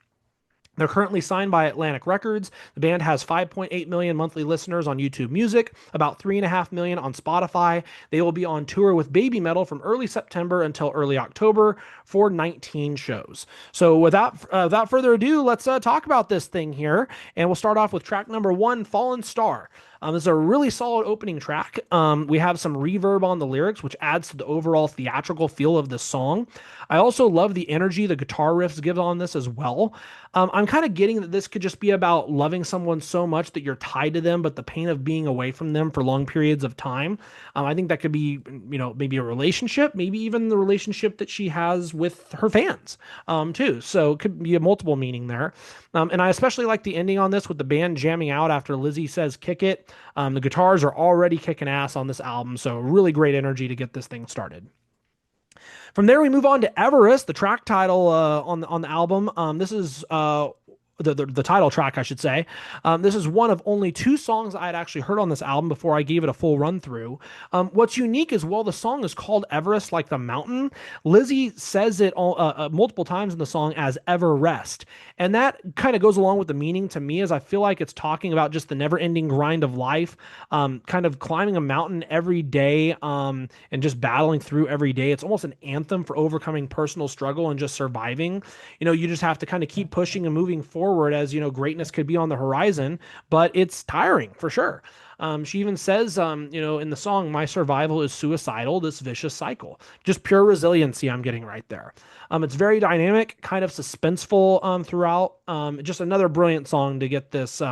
They're currently signed by Atlantic Records. The band has 5.8 million monthly listeners on YouTube Music, about 3.5 million on Spotify. They will be on tour with Baby Metal from early September until early October for 19 shows. So without further ado, let's talk about this thing here. And we'll start off with track number 1, Fallen Star. This is a really solid opening track. We have some reverb on the lyrics, which adds to the overall theatrical feel of this song. I also love the energy the guitar riffs give on this as well. I'm kind of getting that this could just be about loving someone so much that you're tied to them, but the pain of being away from them for long periods of time. I think that could be, maybe a relationship, maybe even the relationship that she has with her fans, too. So it could be a multiple meaning there. And I especially like the ending on this with the band jamming out after Lizzie says, "Kick it." The guitars are already kicking ass on this album, so really great energy to get this thing started. From there, we move on to Everest, the track title on the album. This is the title track, I should say. This is one of only two songs I had actually heard on this album before I gave it a full run through. What's unique is, while the song is called Everest, like the mountain, Lizzie says it multiple times in the song as Everest. And that kind of goes along with the meaning to me, as I feel like it's talking about just the never ending grind of life, kind of climbing a mountain every day, and just battling through every day. It's almost an anthem for overcoming personal struggle and just surviving. You just have to kind of keep pushing and moving forward, as, greatness could be on the horizon, but it's tiring for sure. She even says, in the song, my survival is suicidal, this vicious cycle. Just pure resiliency I'm getting right there. It's very dynamic, kind of suspenseful throughout. Just another brilliant song to get this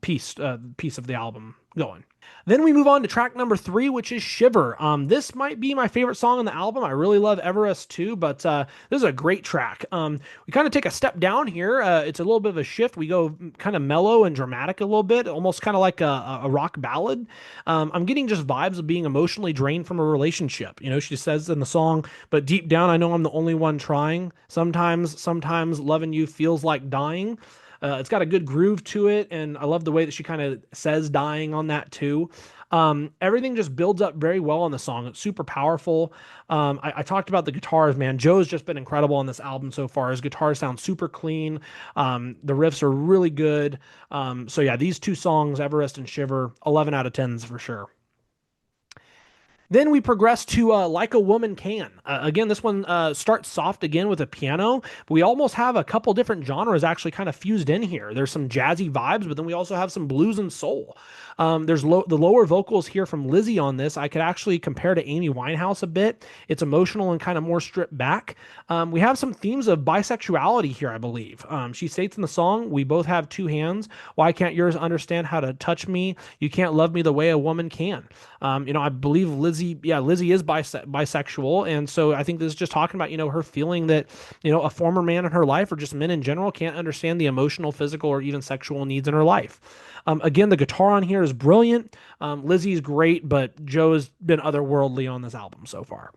piece of the album going. Then we move on to track number 3, which is Shiver. This might be my favorite song on the album. I really love Everest too, but this is a great track. We kind of take a step down here. It's a little bit of a shift. We go kind of mellow and dramatic a little bit, almost kind of like a rock ballad. I'm getting just vibes of being emotionally drained from a relationship. She says in the song, but deep down, I know I'm the only one trying. Sometimes loving you feels like dying. It's got a good groove to it, and I love the way that she kind of says dying on that too. Everything just builds up very well on the song. It's super powerful. I talked about the guitars, man. Joe's just been incredible on this album so far. His guitars sound super clean. The riffs are really good. So yeah, these two songs, Everest and Shiver, 11 out of 10s for sure. Then we progress to Like a Woman Can. Again, this one starts soft again with a piano, but we almost have a couple different genres actually kind of fused in here. There's some jazzy vibes, but then we also have some blues and soul. There's the lower vocals here from Lizzie on this. I could actually compare to Amy Winehouse a bit. It's emotional and kind of more stripped back. We have some themes of bisexuality here, I believe. She states in the song, we both have two hands. Why can't yours understand how to touch me? You can't love me the way a woman can. I believe Lizzie is bisexual. And so I think this is just talking about, her feeling that, a former man in her life, or just men in general, can't understand the emotional, physical, or even sexual needs in her life. Again, the guitar on here is brilliant. Lizzie's great, but Joe has been otherworldly on this album so far.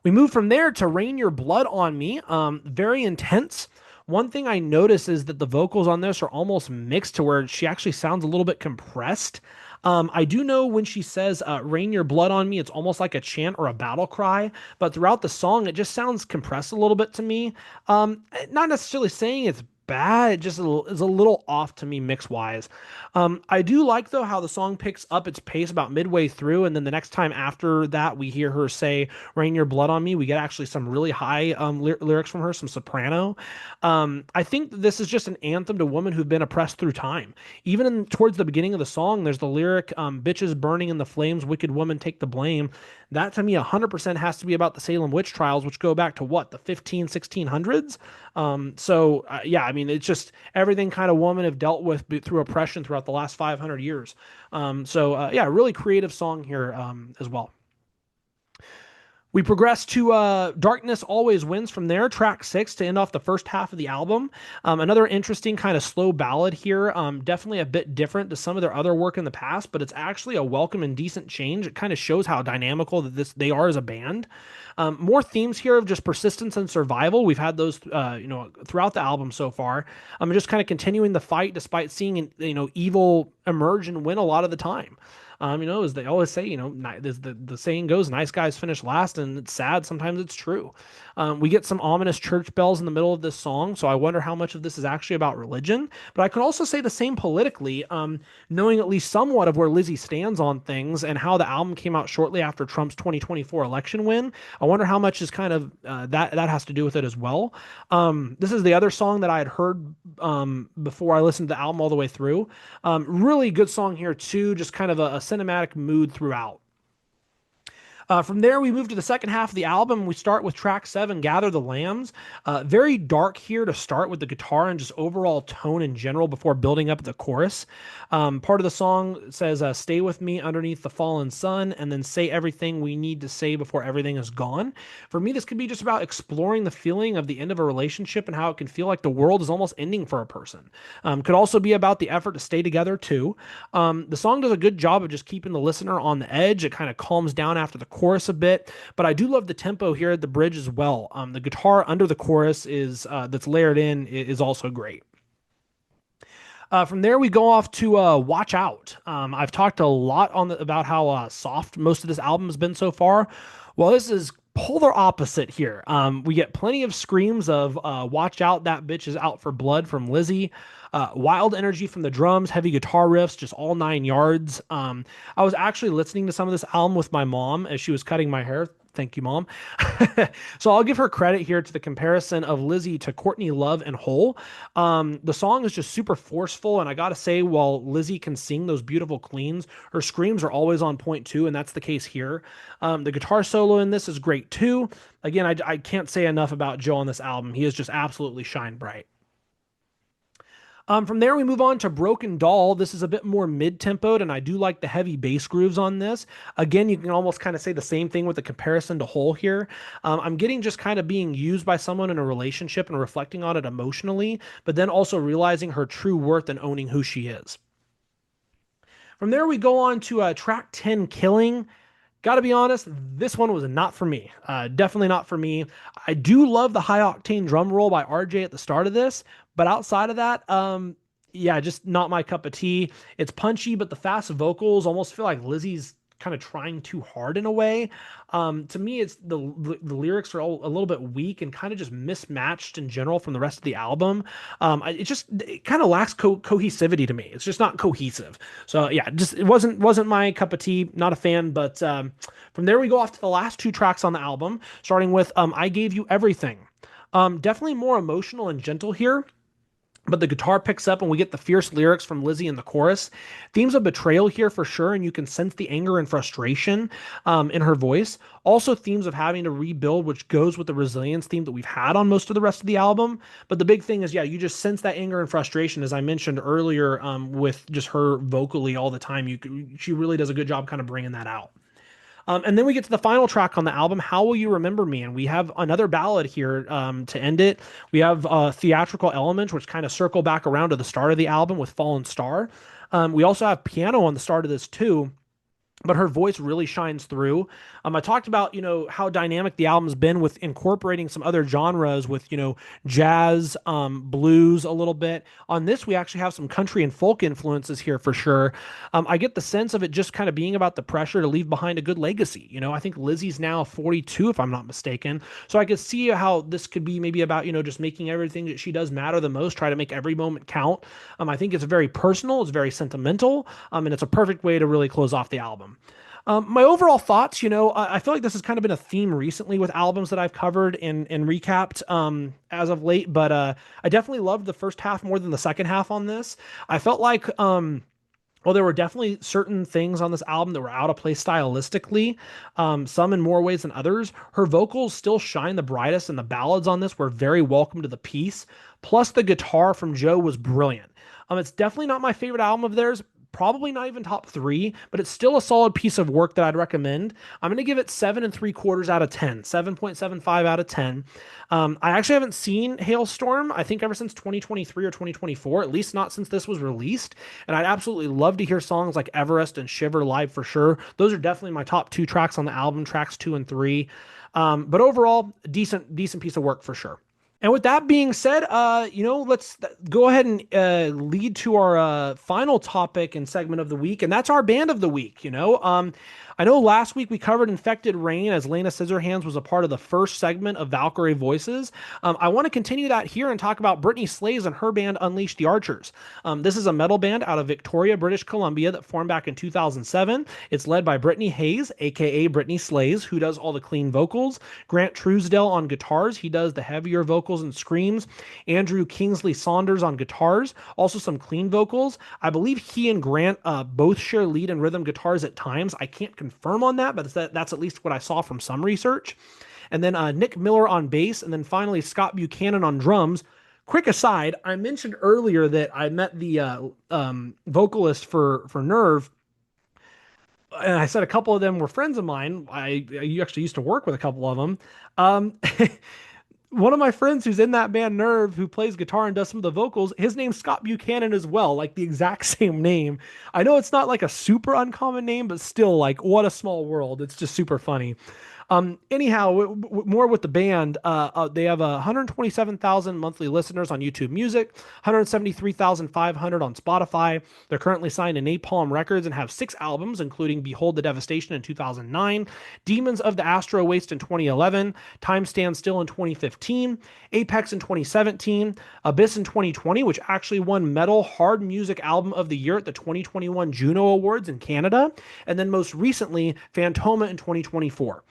We move from there to Rain Your Blood on Me. Very intense. One thing I notice is that the vocals on this are almost mixed to where she actually sounds a little bit compressed. I do know when she says rain your blood on me, it's almost like a chant or a battle cry, but throughout the song, it just sounds compressed a little bit to me. Not necessarily saying it's bad, it just is a little off to me mix wise. I do like, though, how the song picks up its pace about midway through, and then the next time after that we hear her say rain your blood on me, we get actually some really high lyrics from her, some soprano. I think this is just an anthem to women who've been oppressed through time. Even towards the beginning of the song, there's the lyric, bitches burning in the flames, wicked woman take the blame. That to me 100% has to be about the Salem witch trials, which go back to what, the 1600s. Yeah, I mean, it's just everything kind of women have dealt with through oppression throughout the last 500 years. Yeah, really creative song here as well. We progress to Darkness Always Wins from there, track 6, to end off the first half of the album. Another interesting kind of slow ballad here. Definitely a bit different to some of their other work in the past, but it's actually a welcome and decent change. It kind of shows how dynamical that they are as a band. More themes here of just persistence and survival. We've had those, throughout the album so far. Just kind of continuing the fight despite seeing, evil emerge and win a lot of the time. As they always say, the saying goes, nice guys finish last, and it's sad. Sometimes it's true. We get some ominous church bells in the middle of this song, so I wonder how much of this is actually about religion. But I could also say the same politically, knowing at least somewhat of where Lizzie stands on things and how the album came out shortly after Trump's 2024 election win. I wonder how much is kind of that has to do with it as well. This is the other song that I had heard before I listened to the album all the way through. Really good song here too, just kind of a cinematic mood throughout. From there, we move to the second half of the album. We start with track 7, Gather the Lambs. Very dark here to start with the guitar and just overall tone in general before building up the chorus. Part of the song says, stay with me underneath the fallen sun, and then say everything we need to say before everything is gone. For me, this could be just about exploring the feeling of the end of a relationship and how it can feel like the world is almost ending for a person. Could also be about the effort to stay together too. The song does a good job of just keeping the listener on the edge. It kind of calms down after the chorus a bit, but I do love the tempo here at the bridge as well. The guitar under the chorus is that's layered in is also great. From there, we go off to Watch Out. I've talked a lot about how soft most of this album has been so far. Well, this is polar opposite here. We get plenty of screams of Watch Out, that bitch is out for blood from Lizzie. Wild energy from the drums, heavy guitar riffs, just all 9 yards. I was actually listening to some of this album with my mom as she was cutting my hair. Thank you, Mom. So I'll give her credit here to the comparison of Lizzie to Courtney Love and Hole. The song is just super forceful, and I gotta say, while Lizzie can sing those beautiful cleans, her screams are always on point too, and that's the case here. The guitar solo in this is great too. Again, I can't say enough about Joe on this album. He is just absolutely shine bright. From there, we move on to Broken Doll. This is a bit more mid-tempoed, and I do like the heavy bass grooves on this. Again, you can almost kind of say the same thing with the comparison to Hole here. I'm getting just kind of being used by someone in a relationship and reflecting on it emotionally, but then also realizing her true worth and owning who she is. From there, we go on to track 10, Killing. Gotta be honest, this one was not for me. Definitely not for me. I do love the high octane drum roll by RJ at the start of this, but outside of that, yeah, just not my cup of tea. It's punchy, but the fast vocals almost feel like Lizzie's kind of trying too hard in a way. To me, it's the lyrics are all a little bit weak and kind of just mismatched in general from the rest of the album. It kind of lacks cohesivity to me. It's just not cohesive. So yeah, just it wasn't my cup of tea. Not a fan. But from there we go off to the last two tracks on the album, starting with "I Gave You Everything." Definitely more emotional and gentle here. But the guitar picks up and we get the fierce lyrics from Lizzie in the chorus. Themes of betrayal here for sure, and you can sense the anger and frustration in her voice. Also themes of having to rebuild, which goes with the resilience theme that we've had on most of the rest of the album. But the big thing is, yeah, you just sense that anger and frustration, as I mentioned earlier, with just her vocally all the time. She really does a good job kind of bringing that out. And then we get to the final track on the album, How Will You Remember Me? And we have another ballad here to end it. We have theatrical elements, which kind of circle back around to the start of the album with Fallen Star. We also have piano on the start of this too. But her voice really shines through. I talked about, how dynamic the album's been with incorporating some other genres with, jazz, blues a little bit. On this, we actually have some country and folk influences here for sure. I get the sense of it just kind of being about the pressure to leave behind a good legacy. I think Lizzie's now 42, if I'm not mistaken. So I could see how this could be maybe about, just making everything that she does matter the most, try to make every moment count. I think it's very personal, it's very sentimental, and it's a perfect way to really close off the album. My overall thoughts, I feel like this has kind of been a theme recently with albums that I've covered and recapped as of late, but I definitely loved the first half more than the second half on this. I felt like, well, there were definitely certain things on this album that were out of place stylistically, some in more ways than others. Her vocals still shine the brightest, and the ballads on this were very welcome to the piece. Plus, the guitar from Joe was brilliant. It's definitely not my favorite album of theirs, probably not even top three, but it's still a solid piece of work that I'd recommend. I'm going to give it 7.75 out of 10, 7.75 out of 10. I actually haven't seen Halestorm, I think ever since 2023 or 2024, at least not since this was released. And I'd absolutely love to hear songs like Everest and Shiver live for sure. Those are definitely my top two tracks on the album, tracks 2 and 3. But overall, decent piece of work for sure. And with that being said, let's go ahead and lead to our final topic and segment of the week, and that's our band of the week. I know last week we covered Infected Rain as Lena Scissorhands was a part of the first segment of Valkyrie Voices. I want to continue that here and talk about Brittany Slays and her band Unleash the Archers. This is a metal band out of Victoria, British Columbia that formed back in 2007. It's led by Brittany Hayes, aka Brittany Slays, who does all the clean vocals. Grant Truesdell on guitars. He does the heavier vocals and screams. Andrew Kingsley Saunders on guitars. Also some clean vocals. I believe he and Grant both share lead and rhythm guitars at times. I can't confirm on that, but that's at least what I saw from some research. And then Nick Miller on bass, and then finally Scott Buchanan on drums. Quick aside, I mentioned earlier that I met the vocalist for Nerve, and I said a couple of them were friends of mine. I actually used to work with a couple of them. one of my friends who's in that band Nerve, who plays guitar and does some of the vocals, his name's Scott Buchanan as well, like the exact same name. I know it's not like a super uncommon name, but still, like, what a small world. It's just super funny. Anyhow, more with the band. They have 127,000 monthly listeners on YouTube Music, 173,500 on Spotify. They're currently signed to Napalm Records and have 6 albums, including Behold the Devastation in 2009, Demons of the Astro Waste in 2011, Time Stands Still in 2015, Apex in 2017, Abyss in 2020, which actually won Metal Hard Music Album of the Year at the 2021 Juno Awards in Canada, and then most recently, Fantoma in 2024.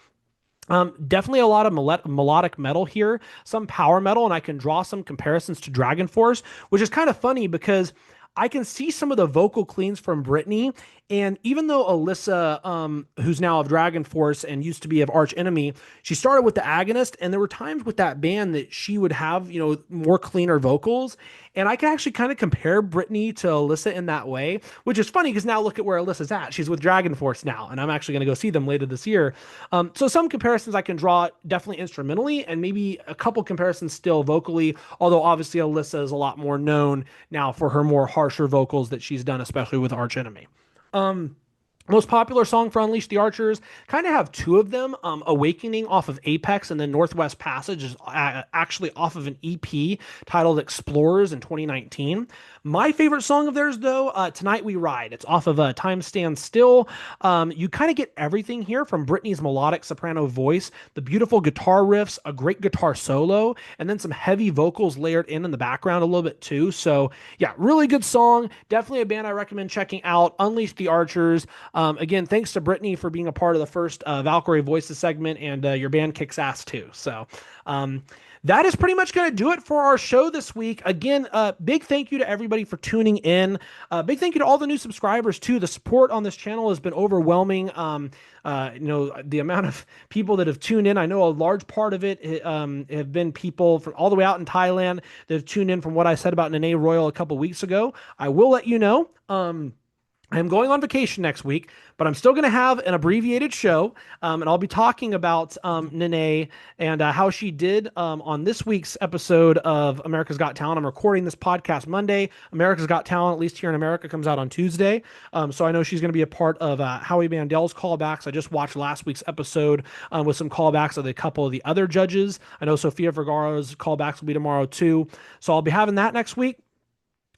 Definitely a lot of melodic metal here, some power metal, and I can draw some comparisons to Dragon Force, which is kind of funny because I can see some of the vocal cleans from Britney. And even though Alyssa, who's now of Dragon Force and used to be of Arch Enemy, she started with the Agonist, and there were times with that band that she would have, more cleaner vocals. And I can actually kind of compare Britney to Alyssa in that way, which is funny because now look at where Alyssa's at. She's with Dragon Force now, and I'm actually going to go see them later this year. So some comparisons I can draw definitely instrumentally, and maybe a couple comparisons still vocally, although obviously Alyssa is a lot more known now for her more harsher vocals that she's done, especially with Arch Enemy. Um, Most popular song for Unleash the Archers, kind of have 2 of them. Awakening off of Apex, and then Northwest Passage is actually off of an EP titled Explorers in 2019. My favorite song of theirs, though, Tonight We Ride. It's off of Time Stands Still. You kind of get everything here from Britney's melodic soprano voice, the beautiful guitar riffs, a great guitar solo, and then some heavy vocals layered in the background a little bit too. So yeah, really good song. Definitely a band I recommend checking out. Unleash the Archers. Again, thanks to Brittany for being a part of the first Valkyrie Voices segment, and your band kicks ass too. So that is pretty much going to do it for our show this week. Again, big thank you to everybody for tuning in. Big thank you to all the new subscribers too. The support on this channel has been overwhelming. The amount of people that have tuned in, I know a large part of it have been people from all the way out in Thailand that have tuned in from what I said about Nene Royal a couple weeks ago. I will let you know. I'm going on vacation next week, but I'm still going to have an abbreviated show, and I'll be talking about Nene and how she did on this week's episode of America's Got Talent. I'm recording this podcast Monday. America's Got Talent, at least here in America, comes out on Tuesday. So I know she's going to be a part of Howie Mandel's callbacks. I just watched last week's episode with some callbacks of a couple of the other judges. I know Sofia Vergara's callbacks will be tomorrow too. So I'll be having that next week.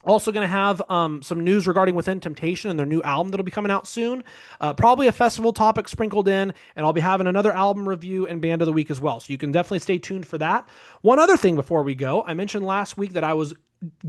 Also going to have some news regarding Within Temptation and their new album that'll be coming out soon. Probably a festival topic sprinkled in, and I'll be having another album review and band of the week as well. So you can definitely stay tuned for that. One other thing before we go, I mentioned last week that I was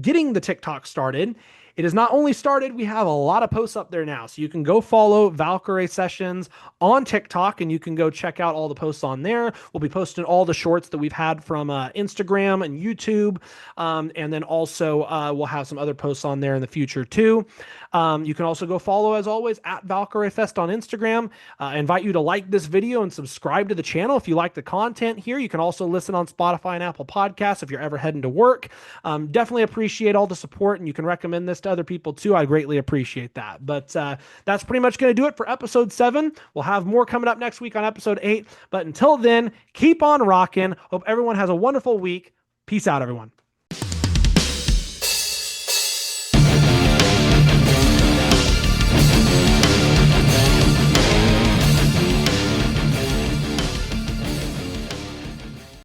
getting the TikTok started. It has not only started, we have a lot of posts up there now. So you can go follow Valkyrie Sessions on TikTok, and you can go check out all the posts on there. We'll be posting all the shorts that we've had from Instagram and YouTube. And then also we'll have some other posts on there in the future too. You can also go follow, as always, at Valkyrie Fest on Instagram. I invite you to like this video and subscribe to the channel if you like the content here. You can also listen on Spotify and Apple Podcasts if you're ever heading to work. Definitely appreciate all the support, and you can recommend this to other people too. I greatly appreciate that. But that's pretty much going to do it for episode 7. We'll have more coming up next week on episode 8. But until then, keep on rocking. Hope everyone has a wonderful week. Peace out, everyone.